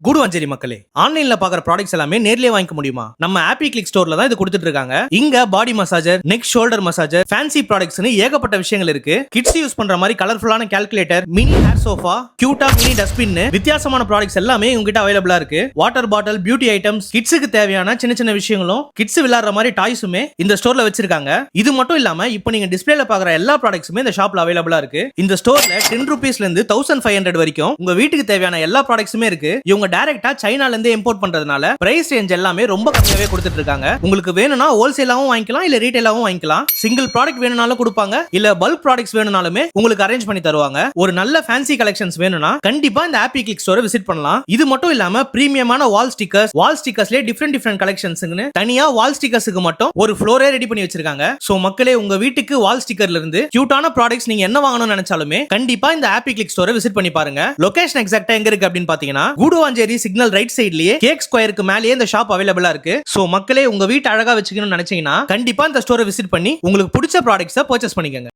கூடுவாஞ்சேரி மக்களே, ஆன்லைன்ல பாக்குற ப்ராடக்ட்ஸ் எல்லாமே நேர்லயே வாங்கிக்க முடியுமா? நம்ம ஆப்பி கிளிக் ஸ்டோர்ல தான் இது கொடுத்துட்டு இருக்காங்க. இங்க body massager, neck shoulder massager, fancy ப்ராடக்ட்ஸ்னு ஏகப்பட்ட விஷயங்கள் இருக்கு. கிட்ஸ் யூஸ் பண்ற மாதிரி கலர்ஃபுல்லான கால்குலேட்டர், மினி ஹேர் சோஃபா, கியூட்டா மினி டஸ்ட்பின், வித்தியாசமான ப்ராடக்ட்ஸ் எல்லாமே உங்ககிட்ட அவைலபிளா இருக்கு. வாட்டர் பாட்டில், பியூட்டி ஐட்டம்ஸ், கிட்ஸுக்கு தேவையான சின்ன சின்ன விஷயங்களும், கிட்ஸ் விளையாடுற மாதிரி டாய்ஸுமே இந்த ஸ்டோர்ல வச்சிருக்காங்க. இது மட்டும் இல்லாம இப்போ நீங்க டிஸ்பிளேல பாக்குற எல்லா ப்ராடக்ட்ஸுமே இந்த ஷாப்ல அவைலபிளா இருக்கு. இந்த ஸ்டோர்ல 10 ரூபீஸ்ல இருந்து 1500 வரைக்கும் உங்க வீட்டுக்கு தேவையான எல்லா ப்ராடக்ட்ஸுமே இருக்கு. இவங்க டைரக்டா சைனால இருந்து இம்போர்ட் பண்றதுனால பிரைஸ் ரேஞ்ச் எல்லாமே ரொம்ப கம்மியாவே கொடுத்துட்டு இருக்காங்க. உங்களுக்கு வேணும்னா ஹோல்சேலாவும் வாங்கிக்கலாம், இல்ல ரீட்டைலாவும் வாங்கிக்கலாம். சிங்கிள் ப்ராடக்ட் வேணும்னாலும் கொடுப்பாங்க, இல்ல பல்க் ப்ராடக்ட்ஸ் வேணும்னாலுமே உங்களுக்கு அரேஞ்ச் பண்ணி தருவாங்க. ஒரு நல்ல ஃபேன்சி கலெக்ஷன்ஸ் வேணும்னா கண்டிப்பா இந்த ஆப்பி கிளிக் ஸ்டோரை விசிட் பண்ணலாம். இது மட்டும் இல்லாம பிரீமியமான வால் ஸ்டிக்கர்ஸ்ல டிஃபரெண்ட் கலெக்ஷன்ஸ்னு தனியா வால் ஸ்டிக்கர்ஸ்க்கு மட்டும் ஒரு ஃப்ளோரே ரெடி பண்ணி வச்சிருக்காங்க. சோ மக்களே, உங்க வீட்டுக்கு வால் ஸ்டிக்கர்ல இருந்து கியூட்டான ப்ராடக்ட்ஸ் நீங்க என்ன வாங்கணும்னு நினைச்சாலுமே கண்டிப்பா இந்த ஆப்பி கிளிக் ஸ்டோரை விசிட் பண்ணி பாருங்க. லொகேஷன் எக்ஸாக்ட்டா எங்க இருக்கு அப்படின்னு பாத்தீங்கன்னா, கூடுவாஞ்சேரி சிக்னல் ரைட் சைட்லயே கேக் ஸ்கொயருக்கு மேலேயே இந்த ஷாப் அவைலபிளா இருக்கு. சோ மக்களே, உங்க வீட்டை அழகா வச்சுக்கணும்னு நினைச்சீங்கன்னா கண்டிப்பா இந்த ஸ்டோரை விசிட் பண்ணி உங்களுக்கு பிடிச்ச ப்ராடக்ட்ஸை பர்ச்சேஸ் பண்ணிக்கங்க.